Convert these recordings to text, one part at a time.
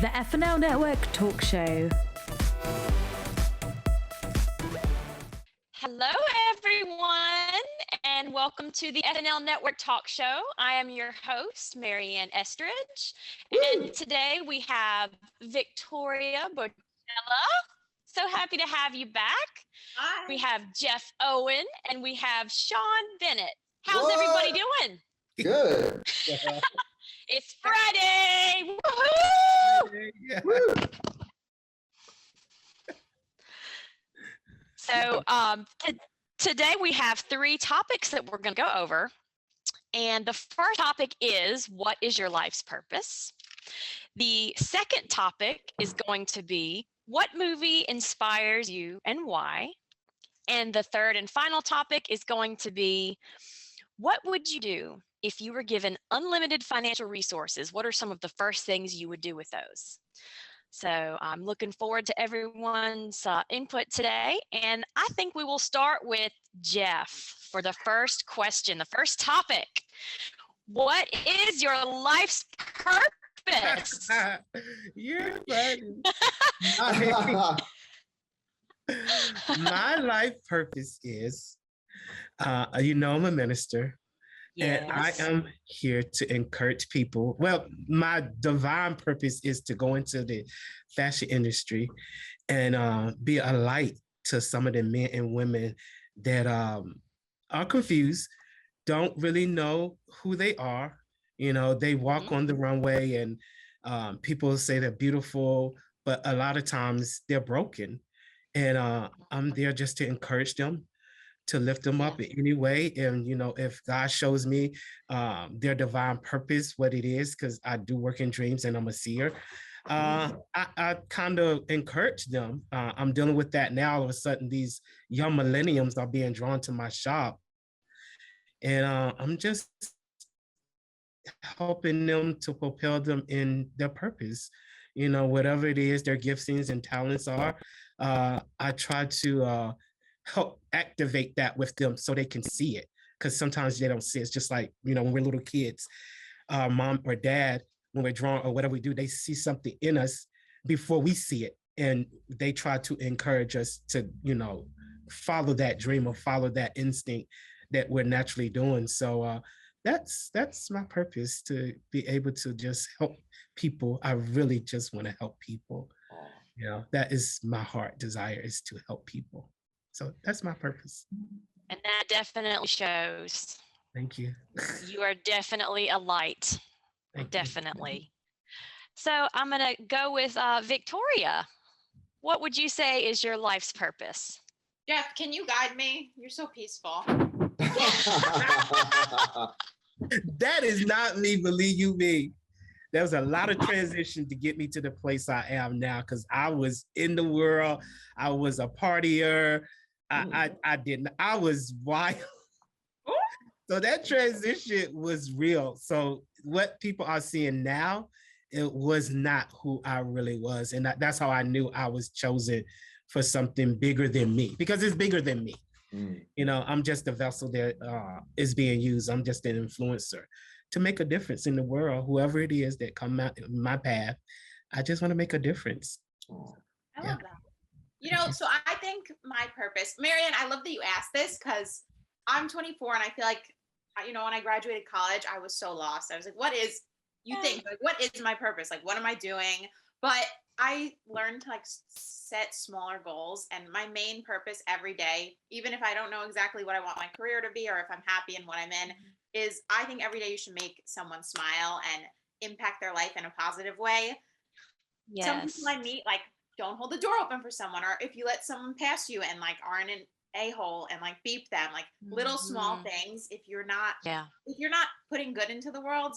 The FNL Network Talkshow. Hello, everyone, and welcome to the FNL Network Talkshow. I am your host, Marianne Estridge, and today we have Victoria Boccella. So happy to have you back. Hi. We have Geoff Owens, and we have Sean Bennet. How's everybody doing? Good. It's Friday! Woohoo! Woo. So today we have 3 topics that we're going to go over. And the first topic is, what is your life's purpose? The second topic is going to be, what movie inspires you and why? And the third and final topic is going to be, what would you do if you were given unlimited financial resources? What are some of the first things you would do with those? So I'm looking forward to everyone's input today. And I think we will start with Geoff for the first question, the first topic. What is your life's purpose? You're funny. My life purpose is, I'm a minister. Yes. And I am here to encourage people. Well, my divine purpose is to go into the fashion industry and be a light to some of the men and women that are confused, don't really know who they are. You know, they walk on the runway and people say they're beautiful, but a lot of times they're broken. And I'm there just to encourage them, to lift them up in any way. And, if God shows me their divine purpose, what it is, because I do work in dreams and I'm a seer, I kind of encourage them. I'm dealing with that now. All of a sudden, these young millenniums are being drawn to my shop. And I'm just helping them to propel them in their purpose. Whatever it is, their giftings and talents are, I try to help activate that with them so they can see it, because sometimes they don't see it. It's just like, when we're little kids, mom or dad, when we're drawing or whatever we do, they see something in us before we see it, and they try to encourage us to follow that dream or follow that instinct that we're naturally doing. So that's my purpose, to be able to just help people. I really just want to help people. That is my heart desire, is to help people. So that's my purpose. And that definitely shows. Thank you. You are definitely a light. Definitely. So I'm going to go with Victoria. What would you say is your life's purpose? Geoff, can you guide me? You're so peaceful. That is not me, believe you me. There was a lot of transition to get me to the place I am now, because I was in the world. I was a partier. I was wild. So that transition was real. So what people are seeing now, it was not who I really was. And that's how I knew I was chosen for something bigger than me, because it's bigger than me. I'm just a vessel that is being used. I'm just an influencer to make a difference in the world. Whoever it is that come out in my path, I just want to make a difference. I love that. So I think my purpose, Marianne, I love that you asked this, because I'm 24 and I feel like, when I graduated college, I was so lost. I was like, what is my purpose? Like, what am I doing? But I learned to set smaller goals, and my main purpose every day, even if I don't know exactly what I want my career to be, or if I'm happy in what I'm in, is I think every day you should make someone smile and impact their life in a positive way. Yes. Some people I meet, don't hold the door open for someone, or if you let someone pass you and aren't an a-hole and beep them, little small things. If you're not putting good into the world,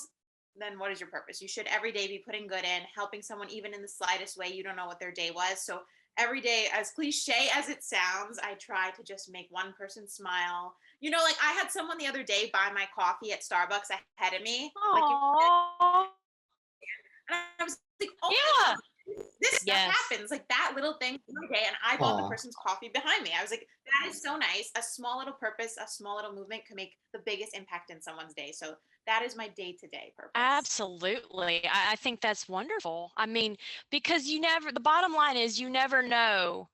then what is your purpose? You should every day be putting good in, helping someone even in the slightest way. You don't know what their day was. So every day, as cliche as it sounds, I try to just make one person smile. I had someone the other day buy my coffee at Starbucks ahead of me. Aww. And I was like, oh, yeah. this stuff Yes. happens, like that little thing every day. And I bought the person's coffee behind me. I was like, that is so nice. A small little purpose, a small little movement can make the biggest impact in someone's day. So that is my day-to-day purpose. Absolutely. I think that's wonderful. I mean, because the bottom line is you never know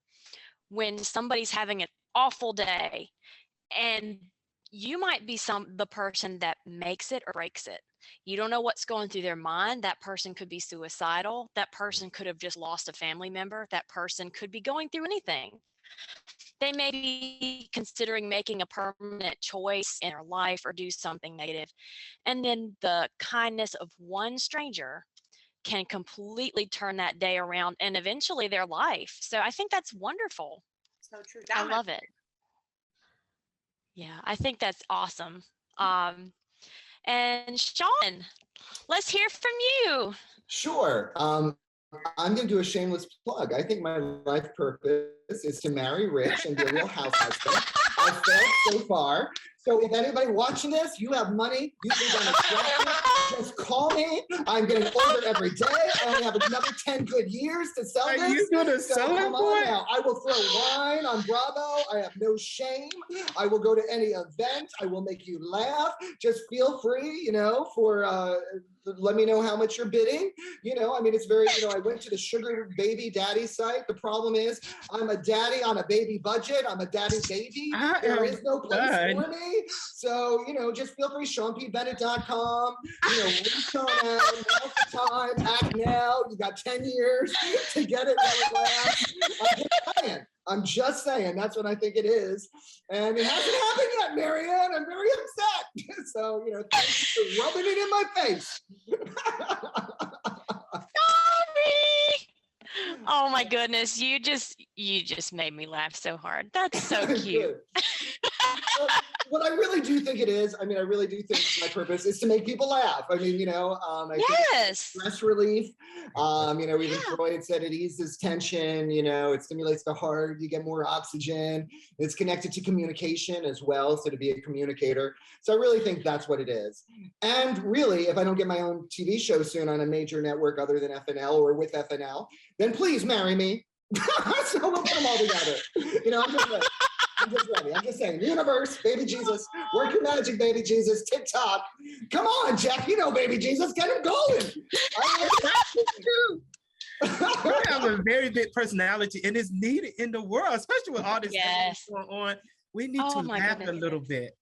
when somebody's having an awful day, and you might be the person that makes it or breaks it. You don't know what's going through their mind. That person could be suicidal. That person could have just lost a family member. That person could be going through anything. They may be considering making a permanent choice in their life or do something negative. And then the kindness of one stranger can completely turn that day around and eventually their life. So I think that's wonderful. So true. I love it. Yeah, I think that's awesome. And Sean, let's hear from you. Sure. I'm going to do a shameless plug. I think my life purpose is to marry rich and be a real house husband. I've failed so far. So if anybody watching this, you have money, you think I'm attractive, just call me. I'm getting older every day. I only have another 10 good years to sell this. Are you going to sell it, come on now. I will throw wine on Bravo. I have no shame. I will go to any event. I will make you laugh. Just feel free, let me know how much you're bidding. I mean, it's very, I went to the sugar baby daddy site. The problem is I'm a daddy on a baby budget. I'm a daddy baby. There is no place for me. So, just feel free, SeanPBennet.com, reach on out, now's the time, act now. You got 10 years to get it while it lasts. I'm just saying, that's what I think it is. And it hasn't happened yet, Marianne. I'm very upset. So, thanks for rubbing it in my face. Sorry. Oh my goodness, you just made me laugh so hard. That's so cute. What I really do think it is, I really do think my purpose is to make people laugh. I think it's stress relief. Even Freud said it eases tension, it stimulates the heart, you get more oxygen. It's connected to communication as well, so to be a communicator. So I really think that's what it is. And really, if I don't get my own TV show soon on a major network other than FNL or with FNL, then please marry me. So we'll put them all together. I'm just ready. I'm just saying, universe, baby Jesus, work your magic, baby Jesus, TikTok. Come on, Jeff, baby Jesus, get him going. You have a very big personality and it's needed in the world, especially with all this going on. We need to laugh a little bit.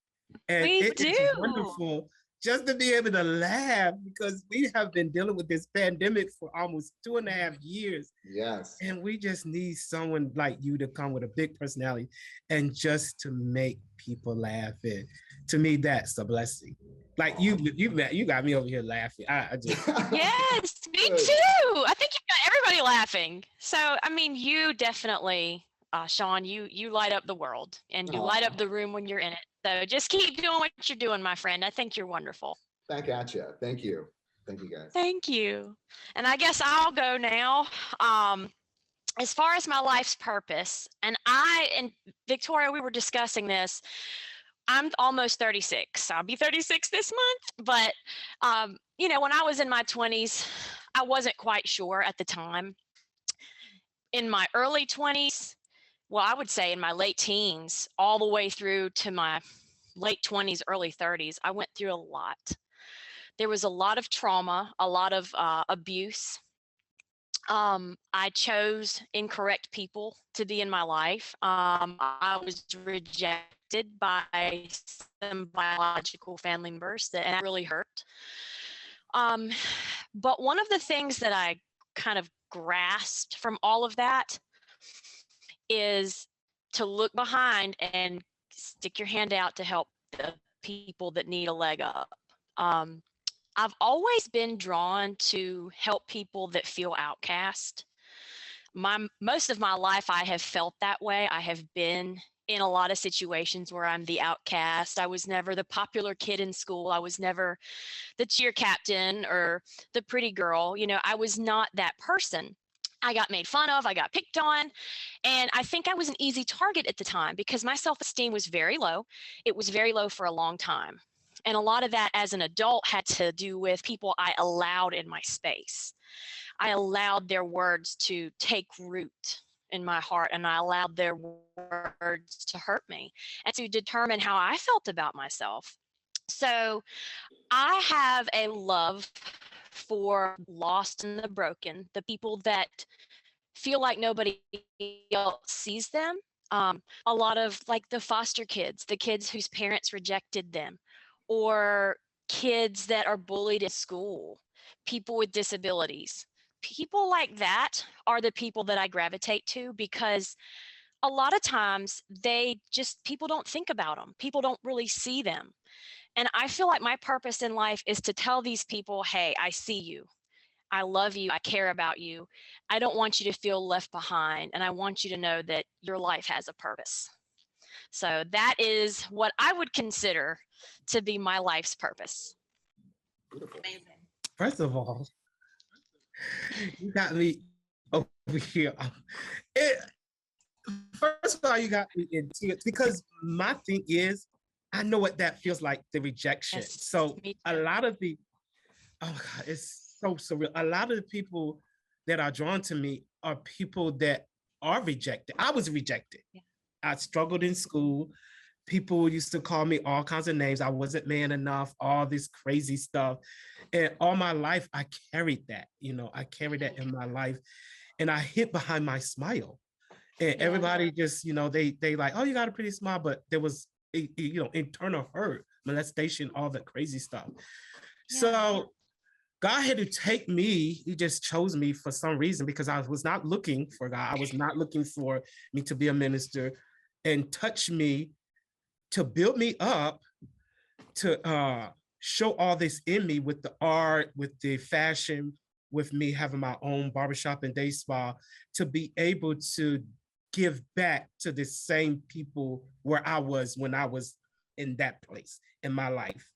And it's wonderful just to be able to laugh because we have been dealing with this pandemic for almost 2.5 years. Yes. And we just need someone like you to come with a big personality and just to make people laugh. And to me, that's a blessing. Like you got me over here laughing. I just Yes, me too. I think you got everybody laughing. So I mean, you definitely, Sean, you light up the world and you light up the room when you're in it. So just keep doing what you're doing, my friend. I think you're wonderful. Back at you. Thank you. Thank you, guys. Thank you. And I guess I'll go now. As far as my life's purpose, and Victoria, we were discussing this. I'm almost 36. I'll be 36 this month. But, when I was in my 20s, I wasn't quite sure at the time. In my early 20s, well, I would say in my late teens, all the way through to my late 20s, early 30s, I went through a lot. There was a lot of trauma, a lot of abuse. I chose incorrect people to be in my life. I was rejected by some biological family members and that really hurt. But one of the things that I kind of grasped from all of that is to look behind and stick your hand out to help the people that need a leg up. I've always been drawn to help people that feel outcast. Most of my life, I have felt that way. I have been in a lot of situations where I'm the outcast. I was never the popular kid in school. I was never the cheer captain or the pretty girl. I was not that person. I got made fun of, I got picked on, and I think I was an easy target at the time because my self-esteem was very low. It was very low for a long time. And a lot of that as an adult had to do with people I allowed in my space. I allowed their words to take root in my heart, and I allowed their words to hurt me and to determine how I felt about myself. So I have a love for lost and the broken, the people that feel like nobody else sees them. A lot of like the foster kids, the kids whose parents rejected them, or kids that are bullied in school, people with disabilities. People like that are the people that I gravitate to, because a lot of times people don't think about them. People don't really see them. And I feel like my purpose in life is to tell these people, hey, I see you. I love you. I care about you. I don't want you to feel left behind. And I want you to know that your life has a purpose. So that is what I would consider to be my life's purpose. Amazing. First of all, you got me over here. It, First of all, you got me in tears because my thing is, I know what that feels like, the rejection. Yes, So me a too. lot of the, oh God, it's so surreal. A lot of the people that are drawn to me are people that are rejected. I was rejected. Yeah. I struggled in school. People used to call me all kinds of names. I wasn't man enough, all this crazy stuff. And all my life, I carried that, I carried that in my life. And I hid behind my smile. And Yeah. everybody just, they like, oh, you got a pretty smile, but there was, internal hurt, molestation, all that crazy stuff. Yeah. So God had to take me. He just chose me for some reason, because I was not looking for God. I was not looking for me to be a minister, and touch me to build me up, to show all this in me with the art, with the fashion, with me having my own barbershop and day spa, to be able to give back to the same people where I was when I was in that place in my life.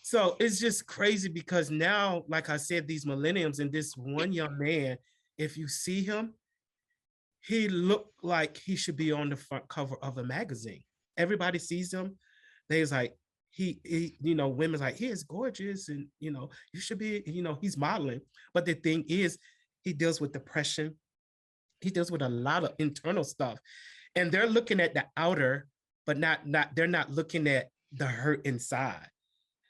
So it's just crazy, because now, like I said, these millenniums, and this one young man, if you see him, he looked like he should be on the front cover of a magazine. Everybody sees him. They's like, women's like, he is gorgeous, and you should be, he's modeling. But the thing is, he deals with depression. He deals with a lot of internal stuff. And they're looking at the outer, but they're not looking at the hurt inside.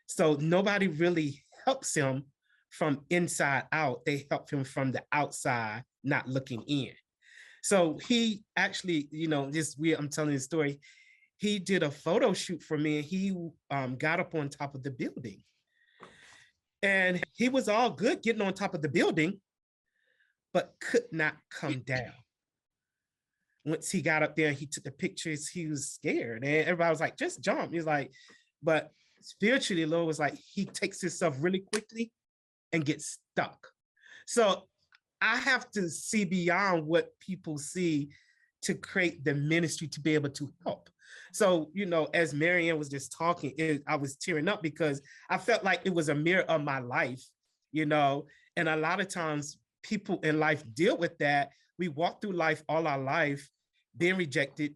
So nobody really helps him from inside out. They help him from the outside, not looking in. So he actually, this weird, I'm telling you the story. He did a photo shoot for me, and he got up on top of the building. And he was all good getting on top of the building, but could not come down. Once he got up there and he took the pictures, he was scared. And everybody was like, just jump. He's like, but spiritually, Lord was like, he takes himself really quickly and gets stuck. So I have to see beyond what people see to create the ministry to be able to help. So, as Marianne was just talking, I was tearing up because I felt like it was a mirror of my life, and a lot of times people in life deal with that. We walk through life all our life, being rejected,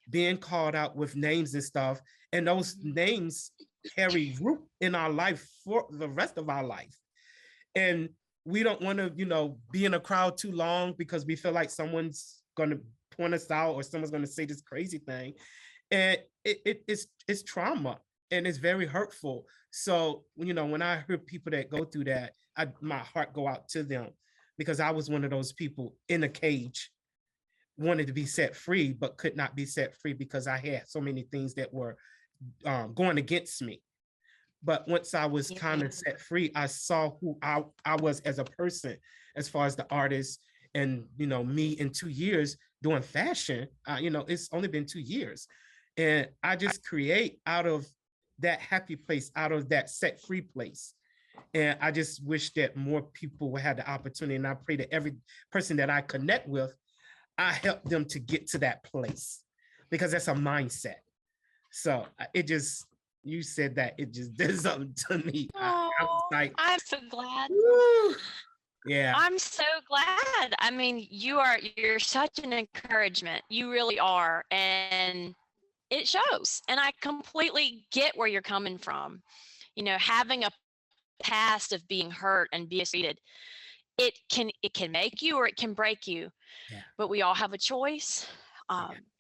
being called out with names and stuff. And those names carry root in our life for the rest of our life. And we don't want to, be in a crowd too long because we feel like someone's going to point us out or someone's going to say this crazy thing. And it's trauma, and it's very hurtful. So, when I hear people that go through that, my heart go out to them, because I was one of those people in a cage, wanted to be set free, but could not be set free because I had so many things that were going against me. But once I was kind of set free, I saw who I was as a person, as far as the artist. And, me in 2 years doing fashion, it's only been 2 years. And I just create out of that happy place, out of that set free place. And I just wish that more people would have the opportunity. And I pray that every person that I connect with, I help them to get to that place, because that's a mindset. So you said that, it just did something to me. I was like, I'm so glad. woo. Yeah. I'm so glad. I mean, you're such an encouragement. You really are. And it shows. And I completely get where you're coming from. Having a past of being hurt and being mistreated, it can make you or it can break you. Yeah. But we all have a choice.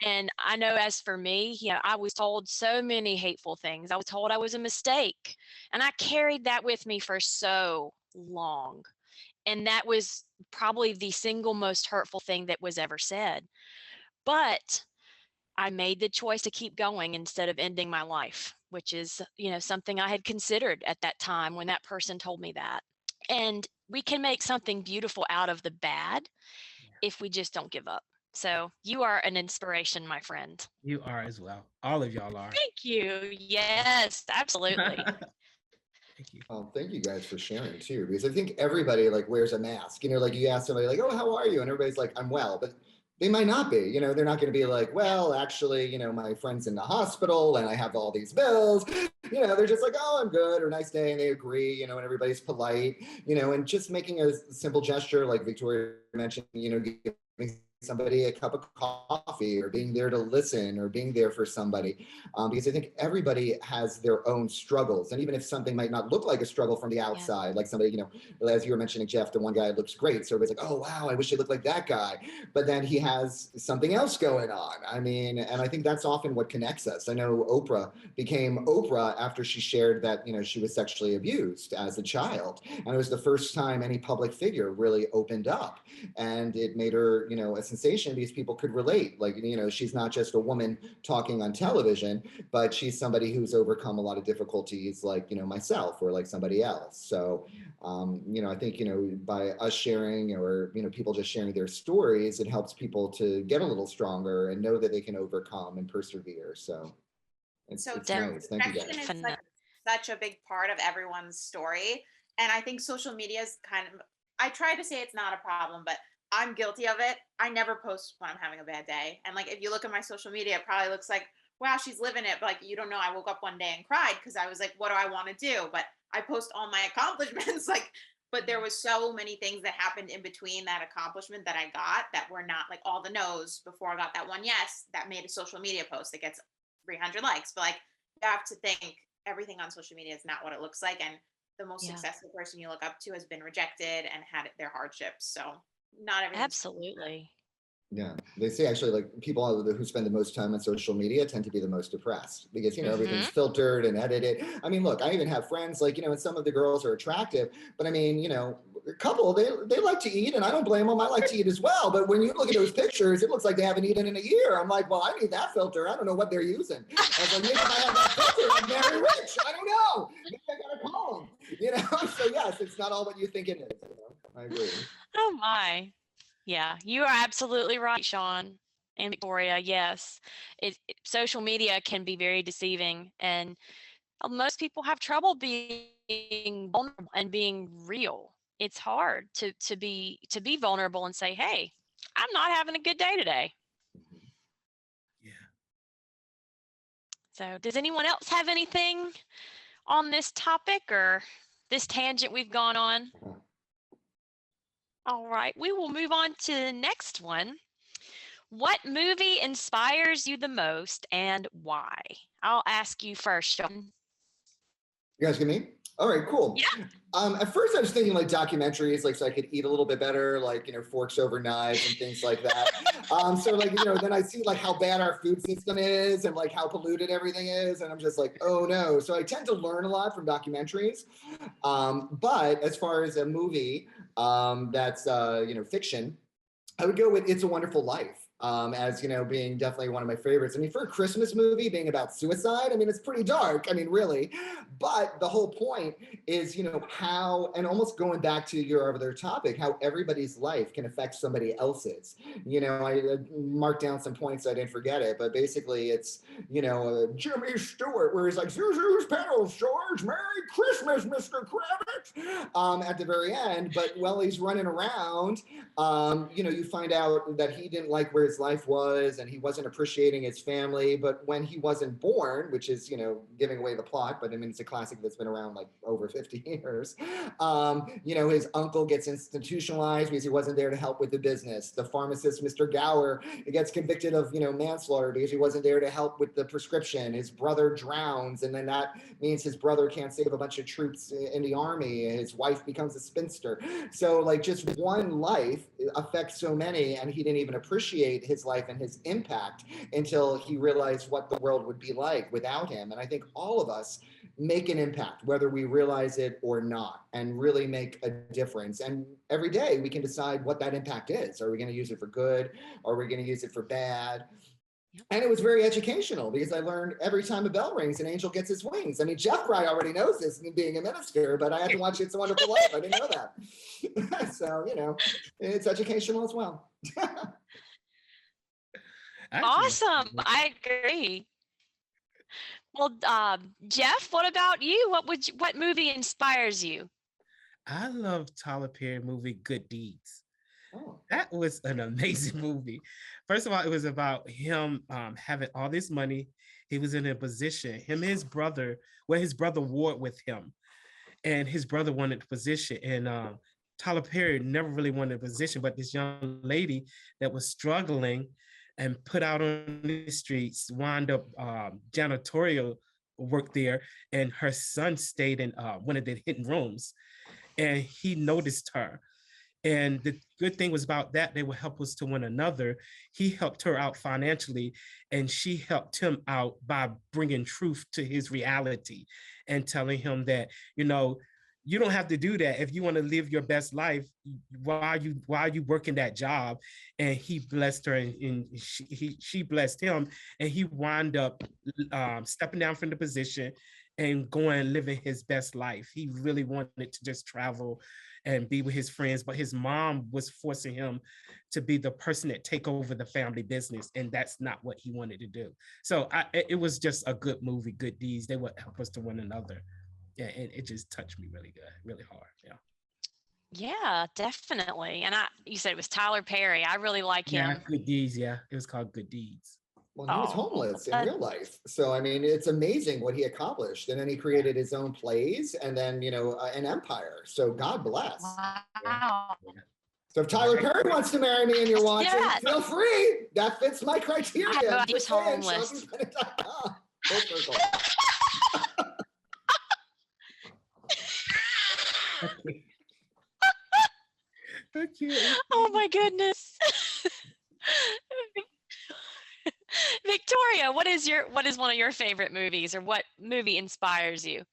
And I know as for me, I was told so many hateful things. I was told I was a mistake, and I carried that with me for so long. And that was probably the single most hurtful thing that was ever said. But I made the choice to keep going instead of ending my life, which is, something I had considered at that time when that person told me that. And we can make something beautiful out of the bad if we just don't give up. So you are an inspiration, my friend. You are as well. All of y'all are. Thank you. Yes, absolutely. Thank you. Thank you guys for sharing too, because I think everybody like wears a mask. Like you ask somebody like, "Oh, how are you?" and everybody's like, "I'm well," but they might not be. They're not going to be like, "Well, actually, my friend's in the hospital and I have all these bills." They're just like, "Oh, I'm good," or "Nice day," and they agree. And everybody's polite. And just making a simple gesture like Victoria mentioned. Giving somebody a cup of coffee, or being there to listen, or being there for somebody, because I think everybody has their own struggles, and even if something might not look like a struggle from the outside, like somebody, as you were mentioning, Jeff, the one guy looks great, so everybody's like, "Oh wow, I wish he looked like that guy," but then he has something else going on. And I think that's often what connects us. I know Oprah became Oprah after she shared that she was sexually abused as a child, and it was the first time any public figure really opened up, and it made her a sensation because people could relate. Like, she's not just a woman talking on television, but she's somebody who's overcome a lot of difficulties, like, myself or like somebody else. So, I think, by us sharing, or, people just sharing their stories, it helps people to get a little stronger and know that they can overcome and persevere. So it's nice. Thank you guys. Connection is such a big part of everyone's story. And I think social media is I try to say it's not a problem, but I'm guilty of it. I never post when I'm having a bad day. And like, if you look at my social media, it probably looks like, wow, she's living it. But like, you don't know, I woke up one day and cried because I was like, what do I want to do? But I post all my accomplishments. But there was so many things that happened in between that accomplishment that I got that were not like all the no's before I got that one yes that made a social media post that gets 300 likes. But like, you have to think everything on social media is not what it looks like. And the most successful person you look up to has been rejected and had their hardships. So not everything. Absolutely. Yeah, they say actually, like, people who spend the most time on social media tend to be the most depressed because everything's filtered and edited. I mean, look, I even have friends like and some of the girls are attractive, but I mean, a couple they like to eat, and I don't blame them. I like to eat as well, but when you look at those pictures, it looks like they haven't eaten in a year. I'm like, well, I need that filter. I don't know what they're using. I was like, maybe if I have that filter, I'm very rich. I don't know. Maybe I gotta call them. So yes, it's not all what you think it is. I agree. Oh my. Yeah, you are absolutely right, Sean and Victoria. Yes, social media can be very deceiving, and most people have trouble being vulnerable and being real. It's hard to be vulnerable and say, "Hey, I'm not having a good day today." Yeah. So, does anyone else have anything on this topic or this tangent we've gone on? All right, we will move on to the next one. What movie inspires you the most and why? I'll ask you first, Sean. You guys get me? All right, cool. Yeah. At first I was thinking like documentaries, like so I could eat a little bit better, like, forks over knives and things like that. So like, then I see like how bad our food system is and like how polluted everything is. And I'm just like, oh no. So I tend to learn a lot from documentaries. But as far as a movie that's, fiction, I would go with It's a Wonderful Life. As being definitely one of my favorites. I mean, for a Christmas movie being about suicide, I mean, it's pretty dark. I mean, really. But the whole point is, how, and almost going back to your other topic, how everybody's life can affect somebody else's. I marked down some points, so I didn't forget it. But basically, it's, Jimmy Stewart, where he's like, "Zuzu's petals, George, Merry Christmas, Mr. Kravitz," at the very end. But while he's running around, you find out that he didn't like where his his life was, and he wasn't appreciating his family. But when he wasn't born, which is, giving away the plot, but I mean, it's a classic that's been around like over 50 years. His uncle gets institutionalized because he wasn't there to help with the business. The pharmacist, Mr. Gower, gets convicted of, manslaughter because he wasn't there to help with the prescription. His brother drowns, and then that means his brother can't save a bunch of troops in the army. His wife becomes a spinster. So like just one life affects so many, and he didn't even appreciate his life and his impact until he realized what the world would be like without him. And I think all of us make an impact, whether we realize it or not, and really make a difference. And every day we can decide what that impact is. Are we going to use it for good? Or are we going to use it for bad? And it was very educational because I learned every time a bell rings, an angel gets his wings. I mean, Geoffrey already knows this, being a minister, but I had to watch It's a Wonderful Life. I didn't know that. So, it's educational as well. Awesome. I agree. Well, Jeff, what about you? What movie inspires you? I love Tyler Perry movie Good Deeds. Oh. That was an amazing movie. First of all, it was about him having all this money. He was in a position, him and his brother warred with him, and his brother wanted the position. And Tyler Perry never really wanted a position, but this young lady that was struggling and put out on the streets wound up janitorial work there, and her son stayed in one of the hidden rooms, and he noticed her. And the good thing was about that, they would help us to one another. He helped her out financially, and she helped him out by bringing truth to his reality and telling him that, you don't have to do that if you want to live your best life while you working that job. And he blessed her, and she blessed him, and he wound up stepping down from the position and going living his best life. He really wanted to just travel and be with his friends, but his mom was forcing him to be the person that take over the family business, and that's not what he wanted to do. So it was just a good movie, Good Deeds. They would help us to one another. Yeah, and it just touched me really good, really hard. Yeah. Yeah, definitely. And you said it was Tyler Perry. I really like him. Yeah, Good Deeds. Yeah, it was called Good Deeds. Well, he was homeless in real life. So, I mean, it's amazing what he accomplished. And then he created his own plays and then, an empire. So God bless. Wow. Yeah. So if Tyler Perry wants to marry me and you're watching, feel free. That fits my criteria. He was homeless. Full circle. Okay. Oh my goodness. Victoria, what is one of your favorite movies, or what movie inspires you?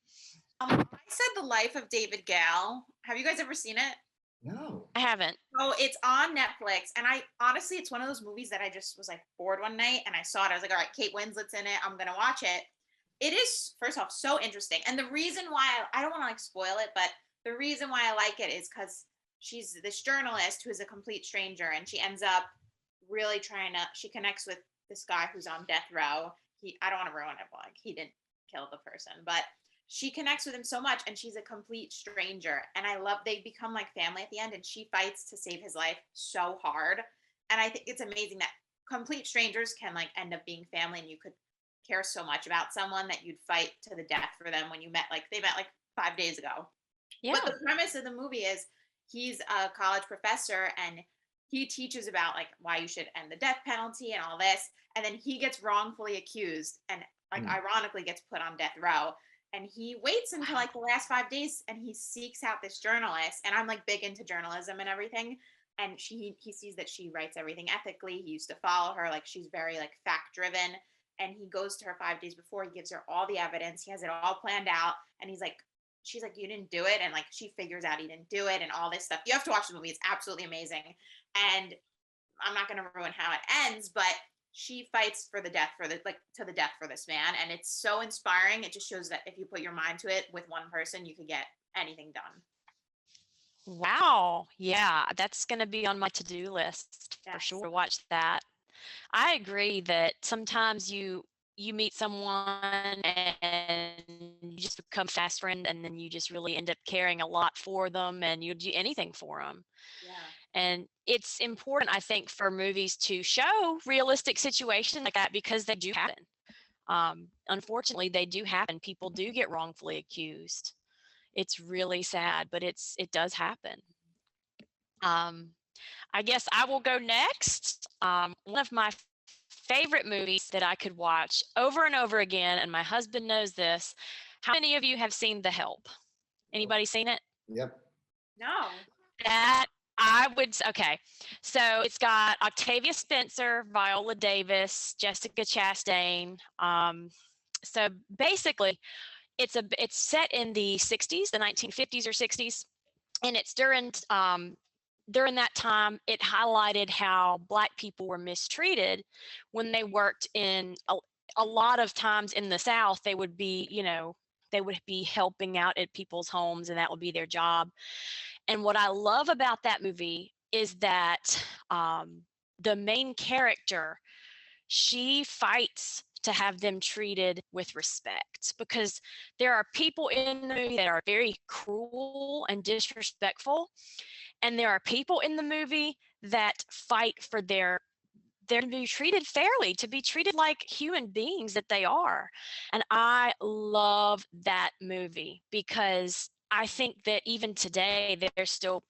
I said The Life of David Gale. Have you guys ever seen it? No. I haven't. Oh, it's on Netflix. And it's one of those movies that I just was like bored one night and I saw it. I was like, all right, Kate Winslet's in it. I'm going to watch it. It is, first off, so interesting. And the reason why I don't want to like spoil it, but the reason why I like it is because she's this journalist who is a complete stranger, and she ends up really she connects with this guy who's on death row. I don't want to ruin it, but like he didn't kill the person, but she connects with him so much, and she's a complete stranger. And they become like family at the end, and she fights to save his life so hard. And I think it's amazing that complete strangers can like end up being family, and you could care so much about someone that you'd fight to the death for them when they met like 5 days ago. Yeah. But the premise of the movie is he's a college professor, and he teaches about like why you should end the death penalty and all this. And then he gets wrongfully accused and like ironically gets put on death row. And he waits until like the last 5 days, and he seeks out this journalist. And I'm like big into journalism and everything. And he sees that she writes everything ethically. He used to follow her. Like she's very like fact driven. And he goes to her 5 days before. He gives her all the evidence. He has it all planned out. And she's like, you didn't do it. And like, she figures out he didn't do it and all this stuff. You have to watch the movie. It's absolutely amazing. And I'm not going to ruin how it ends, but she fights to the death for this man. And it's so inspiring. It just shows that if you put your mind to it with one person, you could get anything done. Wow. Yeah, that's going to be on my to-do list for sure. Watch that. I agree that sometimes you meet someone and you just become fast friend, and then you just really end up caring a lot for them, and you'll do anything for them. Yeah. And it's important, I think, for movies to show realistic situations like that because they do happen. Unfortunately, they do happen. People do get wrongfully accused. It's really sad, but it does happen. I guess I will go next. One of my favorite movies that I could watch over and over again, and my husband knows this. How many of you have seen The Help? Anybody seen it? Yep. No. That okay. So it's got Octavia Spencer, Viola Davis, Jessica Chastain. So basically, it's set in the 60s, the 1950s or 60s, and it's during that time. It highlighted how Black people were mistreated when they worked in a lot of times in the South. They would be, they would be helping out at people's homes, and that would be their job. And what I love about that movie is that the main character, she fights to have them treated with respect, because there are people in the movie that are very cruel and disrespectful. And there are people in the movie that fight for their to be treated fairly, to be treated like human beings that they are. And I love that movie because I think that even today there's still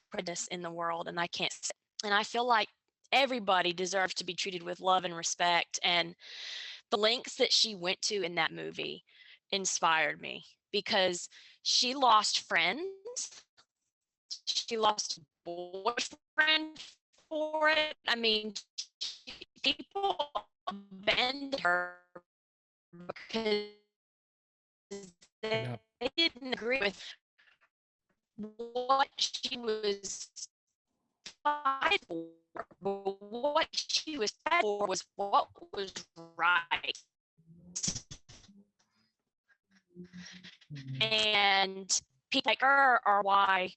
prejudice in the world, and I feel like everybody deserves to be treated with love and respect. And the lengths that she went to in that movie inspired me, because she lost friends. She lost a boyfriend for it. I mean, people abandoned her because they didn't agree with what she was fighting for. But what she was fighting for was what was right. And people like her are why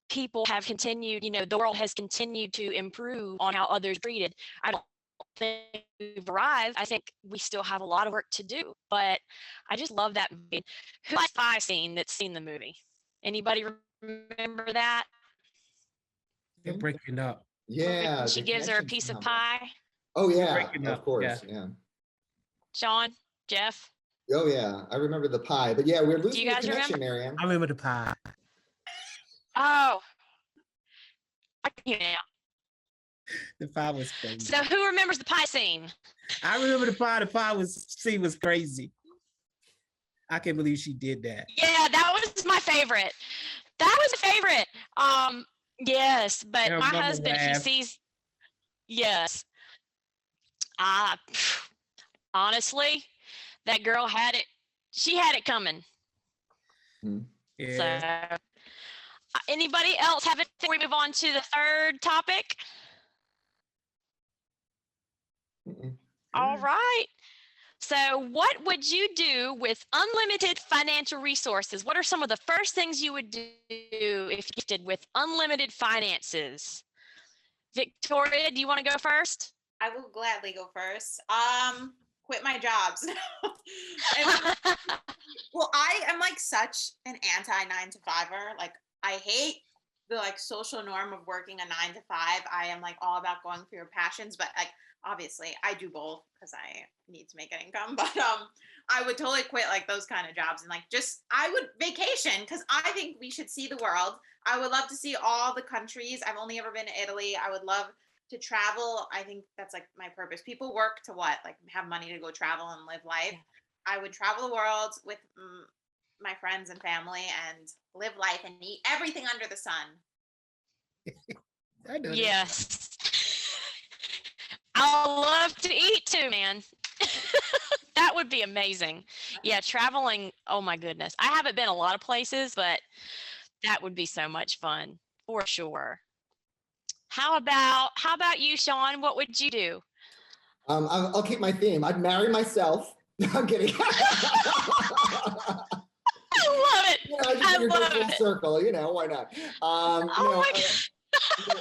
people have continued, the world has continued to improve on how others are treated. I don't think we've arrived. I think we still have a lot of work to do, but I just love that movie. Who has pie scene that's seen the movie? Anybody remember that? You're breaking up. Yeah. She gives her a piece of pie. Oh yeah, Breaking of up, course. Yeah. Sean, Jeff? Oh yeah, I remember the pie. But yeah, we're losing you your guys connection, remember? Marianne. I remember the pie. Oh, I can hear now. The pie was crazy. So who remembers the pie scene? I remember the pie. The pie was crazy. I can't believe she did that. Yeah, that was my favorite. Yes, but Her my mama husband, he laughed. sees. Yes. Honestly, that girl had it. She had it coming. Yeah. So, anybody else have it before we move on to the third topic? All right. So, what would you do with unlimited financial resources? What are some of the first things you would do if you did with unlimited finances? Victoria, do you want to go first? I will gladly go first. Quit my jobs. Well, I am like such an anti 9-to-5er. Like, I hate the social norm of working a 9-to-5. I am like all about going for your passions, but like obviously I do both because I need to make an income. But I would totally quit like those kind of jobs and I would vacation, because I think we should see the world. I would love to see all the countries. I've only ever been to Italy. I would love to travel. I think that's like my purpose. People work to what? Like have money to go travel and live life. I would travel the world with my friends and family and live life and eat everything under the sun. I know that. Yes. I love to eat too, man. That would be amazing. Yeah, traveling. Oh my goodness. I haven't been a lot of places, but that would be so much fun for sure. How about you, Sean? What would you do? I'll keep my theme. I'd marry myself. I'm kidding. I love it. I just go full circle. Why not? Oh my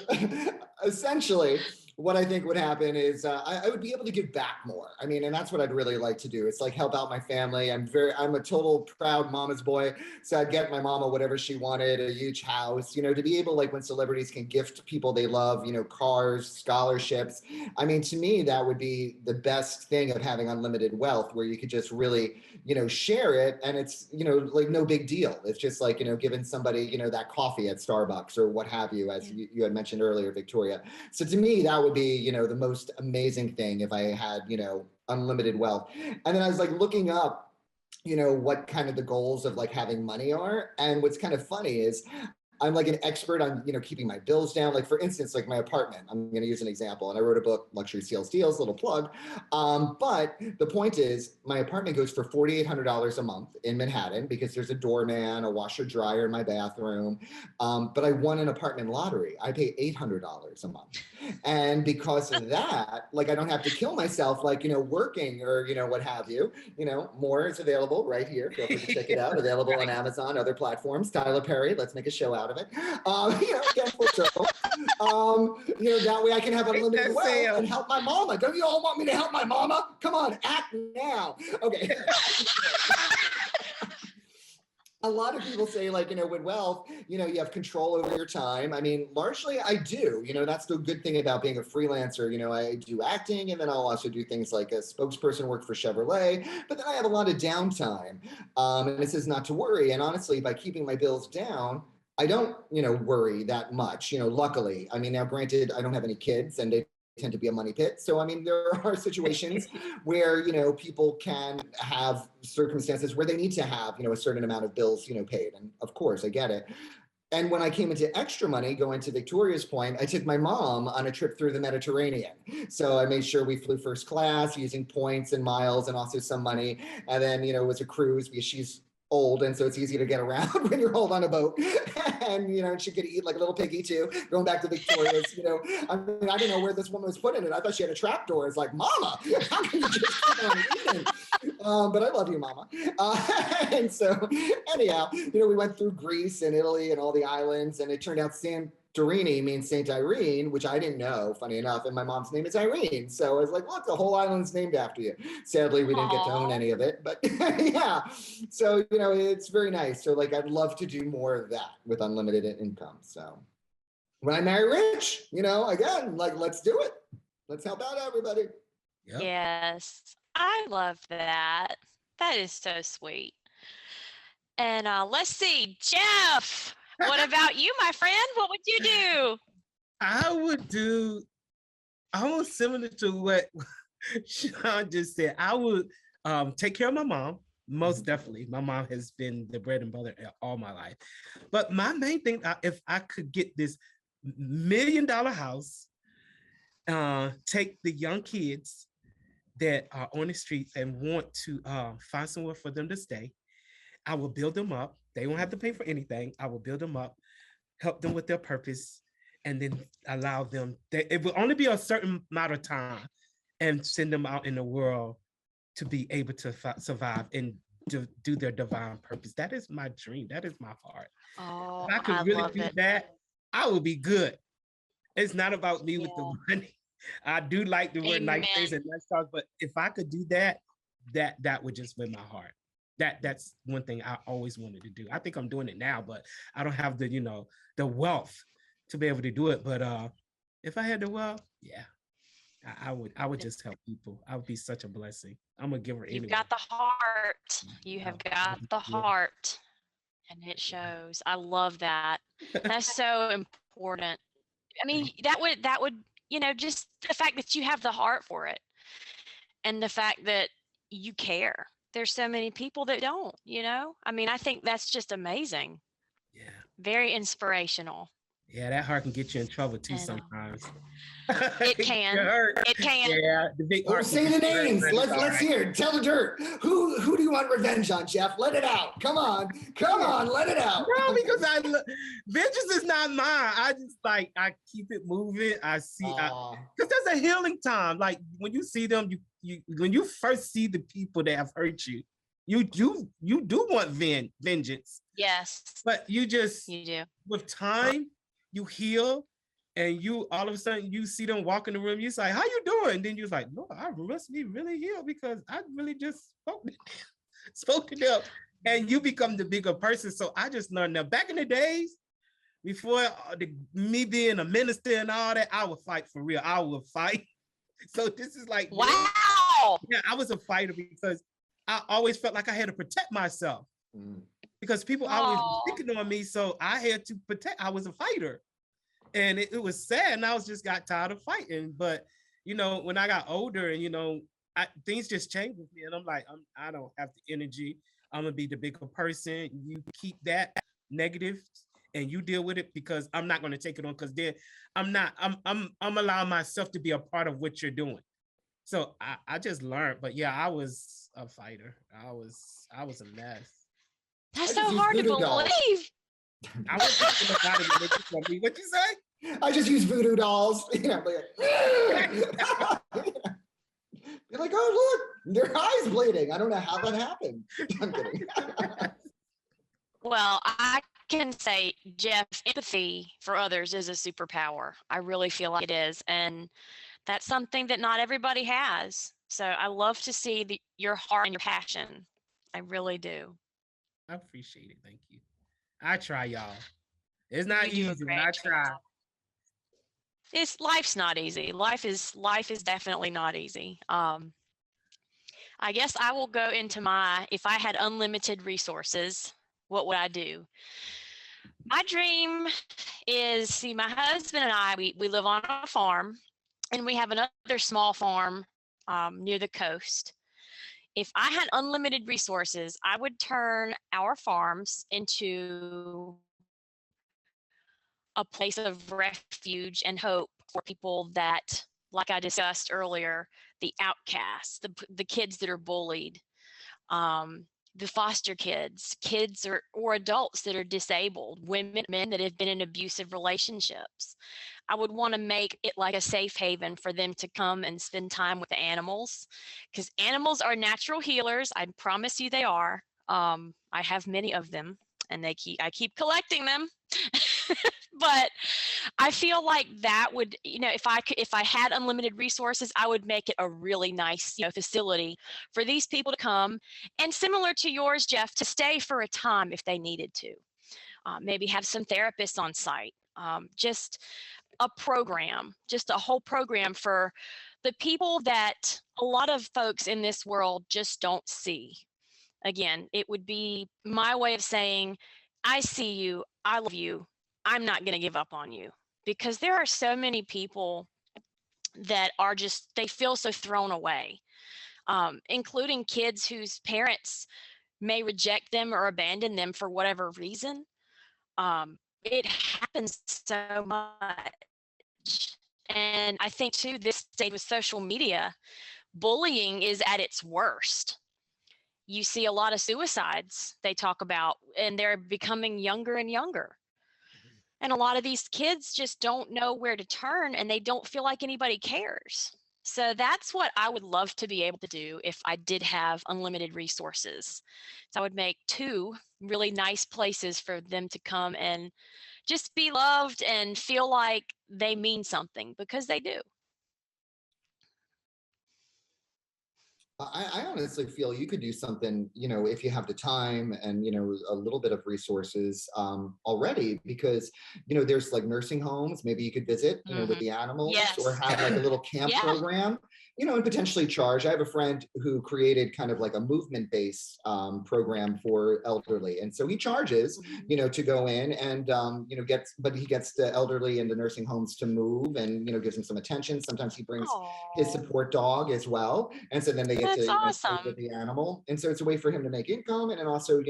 God. Essentially, what I think would happen is I would be able to give back more. I mean, and that's what I'd really like to do. It's like help out my family. I'm a total proud mama's boy. So I'd get my mama whatever she wanted, a huge house, to be able, like when celebrities can gift people they love, cars, scholarships. I mean, to me, that would be the best thing of having unlimited wealth, where you could just really, share it. And it's, like no big deal. It's just like, giving somebody, that coffee at Starbucks or what have you, as you had mentioned earlier, Victoria. So to me, that would be, the most amazing thing if I had, unlimited wealth. And then I was like looking up, what kind of the goals of like having money are. And what's kind of funny is I'm like an expert on, keeping my bills down. Like for instance, like my apartment, I'm going to use an example. And I wrote a book, Luxury Steals Deals, little plug. But the point is my apartment goes for $4,800 a month in Manhattan because there's a doorman, a washer dryer in my bathroom. But I won an apartment lottery. I pay $800 a month. And because of that, like I don't have to kill myself, like, working or, what have you, more is available right here. Feel free to check it out. Available on Amazon, other platforms. Tyler Perry, let's make a show out of it. Again, full circle. That way I can have unlimited wealth and help my mama. Don't you all want me to help my mama? Come on, act now. Okay. A lot of people say, like, with wealth, you have control over your time. I mean, largely I do. That's the good thing about being a freelancer. I do acting, and then I'll also do things like a spokesperson, work for Chevrolet, but then I have a lot of downtime. And it says not to worry. And honestly, by keeping my bills down, I don't, worry that much, luckily. I mean, now granted, I don't have any kids and they tend to be a money pit. So, I mean, there are situations where, people can have circumstances where they need to have, a certain amount of bills, paid. And of course, I get it. And when I came into extra money, going to Victoria's point, I took my mom on a trip through the Mediterranean. So I made sure we flew first class using points and miles and also some money. And then, it was a cruise because she's old, and so it's easy to get around when you're old on a boat. And she could eat like a little piggy too. Going back to Victoria's, I mean, I didn't know where this woman was putting it. I thought she had a trap door. It's like, Mama, how can you just keep on eating? But I love you, Mama. And so anyhow, we went through Greece and Italy and all the islands, and it turned out Santorini means Saint Irene, which I didn't know, funny enough, and my mom's name is Irene. So I was like, look, the whole island's named after you. Sadly, we didn't get to own any of it, but yeah. So, it's very nice. So like, I'd love to do more of that with unlimited income. So when I marry rich, again, like, let's do it. Let's help out everybody. Yep. Yes, I love that. That is so sweet. And let's see, Jeff, what about you, my friend? What would you do? I would do almost similar to what Sean just said. I would take care of my mom. Most definitely. My mom has been the bread and butter all my life. But my main thing, if I could get this $1 million house, take the young kids that are on the streets and want to find somewhere for them to stay, I will build them up. They won't have to pay for anything. I will build them up, help them with their purpose, and then allow them, it will only be a certain amount of time, and send them out in the world to be able to survive and do their divine purpose. That is my dream. That is my heart. Oh, If I could really do that, I would be good. It's not about me with the money. I do like the word nice things and nice talk, but if I could do that, that would just win my heart. That's one thing I always wanted to do. I think I'm doing it now, but I don't have the, the wealth to be able to do it. But if I had the wealth, yeah, I would just help people. I would be such a blessing. I'm a giver anyway. You've got the heart. You have got the heart, and it shows. I love that. That's so important. I mean, that would, just the fact that you have the heart for it, and the fact that you care. There's so many people that don't, I mean, I think that's just amazing. Yeah. Very inspirational. Yeah, that heart can get you in trouble too sometimes. It can. It can. Yeah, the big heart. Say the names. Let's hear it. Tell the dirt. Who do you want revenge on, Jeff? Let it out. Come on, let it out. No, because vengeance is not mine. I just I keep it moving. I see, because there's a healing time. Like when you see them, when you first see the people that have hurt you, you do want vengeance. Yes. But you do. With time, you heal, and you all of a sudden you see them walk in the room, you say, how you doing? Then you're like, no, I must be really healed because I really just spoke to them. And you become the bigger person. So I just learned that back in the days, before me being a minister and all that, I would fight for real. I would fight. So this is like, Wow. yeah, I was a fighter because I always felt like I had to protect myself because people always picking on me. So I had to protect. I was a fighter, and it was sad. And I was just got tired of fighting. But when I got older, and things just changed with me, and I'm like, I don't have the energy. I'm gonna be the bigger person. You keep that negative and you deal with it because I'm not gonna take it on because then I'm allowing myself to be a part of what you're doing. So I just learned, but yeah, I was a fighter. I was a mess. That's so hard to believe. I was thinking about it when they told me. What you say? I just use voodoo dolls. You're like, oh, look, their eyes bleeding. I don't know how that happened. I'm kidding. Well, I can say, Jeff, empathy for others is a superpower. I really feel like it is. And that's something that not everybody has. So I love to see your heart and your passion. I really do. I appreciate it. Thank you. I try, y'all. It's not You do a easy, but great I try. job. Life's not easy. Life is definitely not easy. I guess I will go into if I had unlimited resources, what would I do? My dream is, see, my husband and I, we live on a farm, and we have another small farm near the coast. If I had unlimited resources, I would turn our farms into a place of refuge and hope for people that, like I discussed earlier, the outcasts, the kids that are bullied, the foster kids or adults that are disabled, women, men that have been in abusive relationships. I would want to make it like a safe haven for them to come and spend time with the animals, because animals are natural healers. I promise you they are. I have many of them, and I keep collecting them. But I feel like that would, if I had unlimited resources, I would make it a really nice, facility for these people to come, and similar to yours, Jeff, to stay for a time if they needed to. Maybe have some therapists on site. Just a whole program for the people that a lot of folks in this world just don't see. Again, it would be my way of saying, I see you, I love you, I'm not going to give up on you, because there are so many people that are they feel so thrown away, including kids whose parents may reject them or abandon them for whatever reason. It happens so much. And I think too, this stage with social media, bullying is at its worst. You see a lot of suicides they talk about, and they're becoming younger and younger. And a lot of these kids just don't know where to turn, and they don't feel like anybody cares. So that's what I would love to be able to do if I did have unlimited resources. So I would make 2 really nice places for them to come and just be loved and feel like they mean something, because they do. I honestly feel you could do something, if you have the time and, a little bit of resources already, because, there's like nursing homes, maybe you could visit, with the animals, Yes. or have like a little camp Yeah. program, and potentially charge. I have a friend who created kind of like a movement-based program for elderly. And so he charges, to go in and, he gets the elderly in the nursing homes to move and, gives them some attention. Sometimes he brings his support dog as well. And so then they get That's to awesome. with the animal. And so it's a way for him to make income, and then also,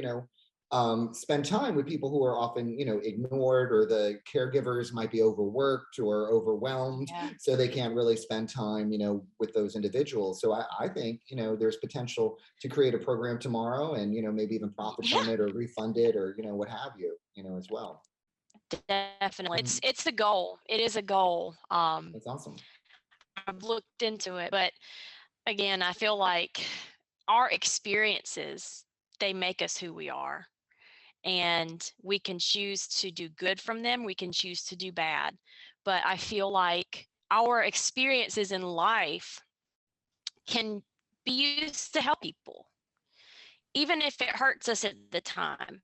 spend time with people who are often, ignored, or the caregivers might be overworked or overwhelmed. Yeah. So they can't really spend time, with those individuals. So I think, there's potential to create a program tomorrow and, maybe even profit from it or refund it or, what have you, as well. Definitely. It's a goal. It is a goal. That's awesome. I've looked into it, but again, I feel like our experiences, they make us who we are. And we can choose to do good from them. We can choose to do bad. but I feel like our experiences in life can be used to help people, even if it hurts us at the time.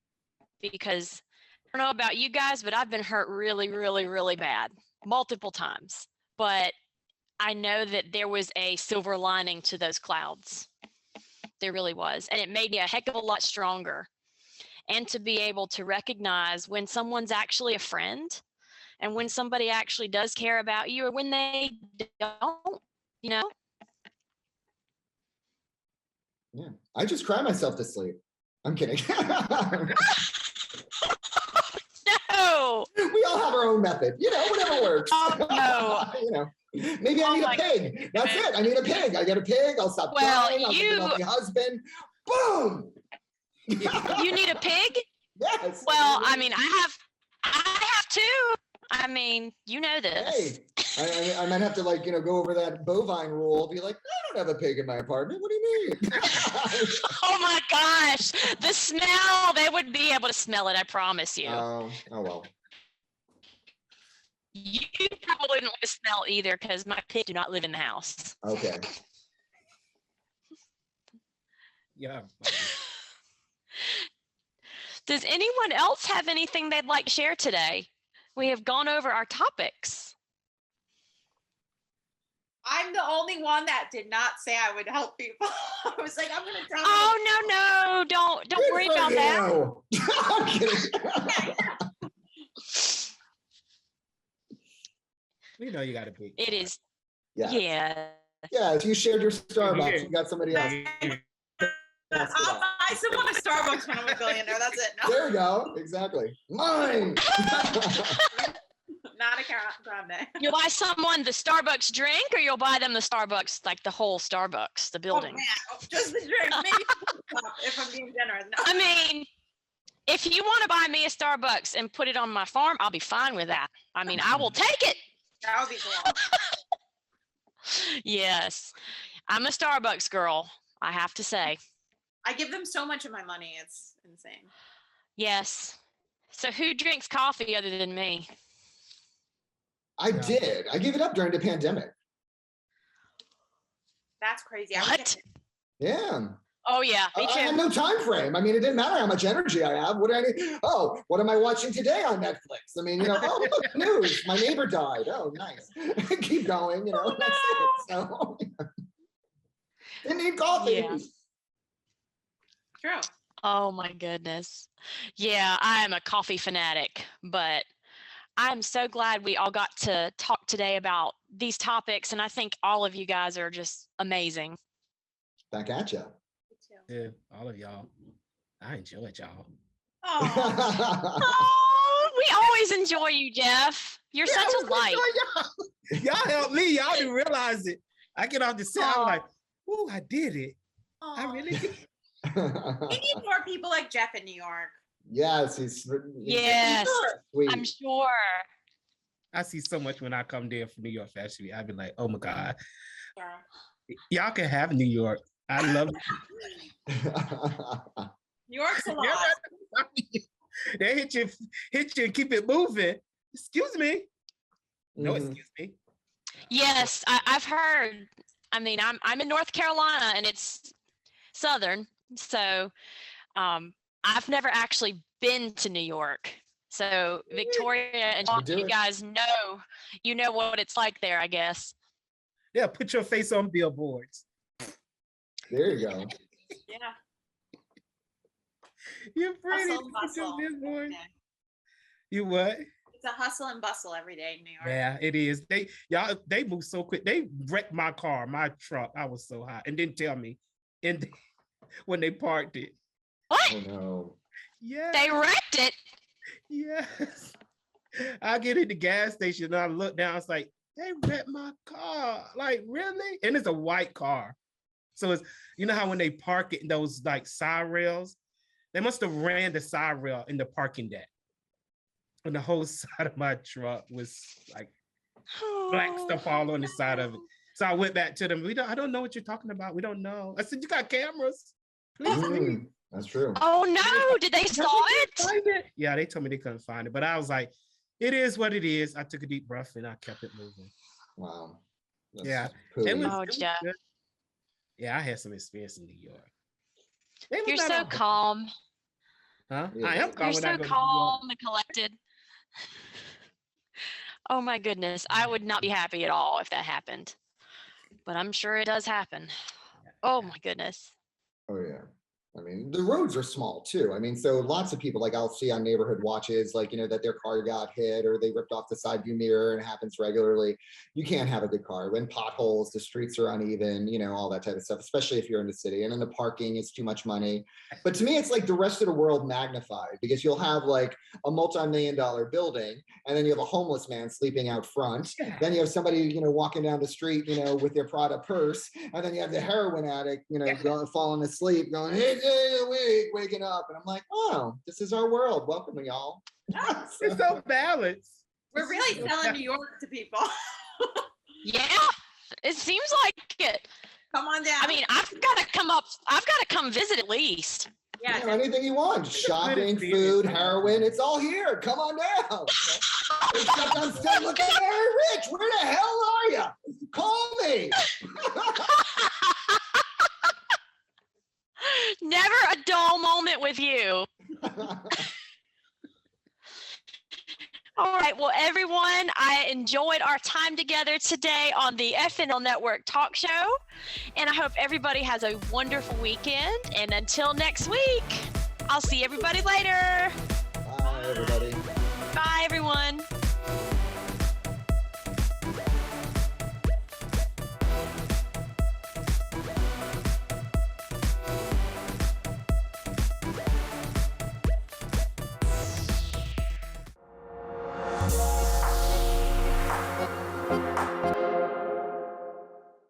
Because I don't know about you guys, but I've been hurt really, really, really bad multiple times. But I know that there was a silver lining to those clouds. There really was. And it made me a heck of a lot stronger. And to be able to recognize when someone's actually a friend and when somebody actually does care about you or when they don't, you know? Yeah. I just cry myself to sleep. I'm kidding. No. We all have our own method, whatever works. Oh, no. Maybe I need a pig. That's it. I need a pig. I get a pig. I'll stop crying. I'll think about my husband. Boom. You need a pig? Yes. Well, I mean, I have two. I mean, you know this. Hey, I might have to go over that bovine rule. Be like, I don't have a pig in my apartment. What do you mean? Oh my gosh, the smell! They would be able to smell it. I promise you. Oh well. You probably don't want to smell either because my pig do not live in the house. Okay. Yeah. Does anyone else have anything they'd like to share today? We have gone over our topics. I'm the only one that did not say I would help people. I was like, I'm going to tell you. Oh, no, don't worry about that. I'm kidding. We know you got a pig. It is. Yes. Yeah. Yes, you shared your Starbucks. You got somebody else. I'll buy someone a Starbucks when I'm a billionaire. That's it. No. There you go. Exactly. Mine. Not a grande. You'll buy someone the Starbucks drink, or you'll buy them the Starbucks, like the whole Starbucks, the building. Oh, man. Just the drink. Maybe if I'm being generous. No. I mean, if you want to buy me a Starbucks and put it on my farm, I'll be fine with that. I mean, I will take it. That would be cool. Yes. I'm a Starbucks girl, I have to say. I give them so much of my money. It's insane. Yes. So who drinks coffee other than me? I did. I gave it up during the pandemic. That's crazy. What? Yeah. Oh, yeah, me I had too. no time frame. I mean, it didn't matter how much energy I have. What do I need? Oh, what am I watching today on Netflix? I mean, oh, look, news. My neighbor died. Oh, nice. Keep going, Oh, that's it. So, didn't need coffee. Yeah. True. Oh, my goodness. Yeah, I am a coffee fanatic, but I'm so glad we all got to talk today about these topics, and I think all of you guys are just amazing. Back at you. Yeah, all of y'all. I enjoyed y'all. Oh, Oh, we always enjoy you, Jeff. You're Yeah, such I a was light. like, y'all helped me. Y'all didn't realize it. I get off the set. I'm Aw. like, "Ooh, I did it. I oh. really did." We need more people like Jeff in New York. Yes, he's Yes, sweet. I'm sure. I see so much when I come there for New York Fashion Week. I'd be like, "Oh my God, Yeah. y'all can have New York. I love New York's a lot. it." They hit you and keep it moving. Excuse me. No, Mhm. excuse me. Yes, I've heard. I mean, I'm in North Carolina and it's southern, so I've never actually been to New York. So Victoria and I'll John, do you it. guys know what it's like there, I guess. Yeah, put your face on billboards. There you go. Yeah. You're pretty. Hustle and Put your bustle. billboard. Yeah. You what? It's a hustle and bustle every day in New York. Yeah, it is. They move so quick. They wrecked my car, my truck. I was so hot, and didn't tell me. And when they parked it, What? Oh no. yeah, They wrecked it? yes. I get in the gas station and I look down. It's like they wrecked my car. Like really? And it's a white car, so it's how when they park it in those like side rails, they must have ran the side rail in the parking deck. And the whole side of my truck was like black stuff all on the side of it. So I went back to them. I don't know what you're talking about. We don't know. I said, you got cameras? Please leave. Mm, that's true. Oh no, did they saw it? Find it? Yeah, they told me they couldn't find it. But I was like, it is what it is. I took a deep breath and I kept it moving. Wow. That's Yeah. pooey. It was Oh, Jeff. good. Yeah, I had some experience in New York. It was You're not so all bad. calm. Huh? Yeah. I am calm You're when I so go to New York. calm and collected. Oh my goodness. I would not be happy at all if that happened. But I'm sure it does happen. Oh my goodness. Oh yeah. I mean, the roads are small too. I mean, so lots of people, like I'll see on neighborhood watches, like, that their car got hit or they ripped off the side view mirror, and it happens regularly. You can't have a good car when potholes, the streets are uneven, all that type of stuff, especially if you're in the city, and then the parking is too much money. But to me, it's like the rest of the world magnified, because you'll have like a multi-million-dollar building, and then you have a homeless man sleeping out front. Yeah. Then you have somebody, walking down the street, with their Prada purse. And then you have the heroin addict, falling asleep going, hey, waking up. And I'm like, oh, this is our world. Welcome, y'all. It's so balanced. We're really selling New York to people. Yeah, it seems like it. Come on down. I mean, I've got to come visit at least. yeah. Anything you want. Shopping, food, heroin, it's all here. Come on down. Except I'm still looking very rich. Where the hell are you? Call me. Never a dull moment with you. All right. Well, everyone, I enjoyed our time together today on the FNL Network Talk Show. And I hope everybody has a wonderful weekend. And until next week, I'll see everybody later. Bye, everybody. Bye, everyone.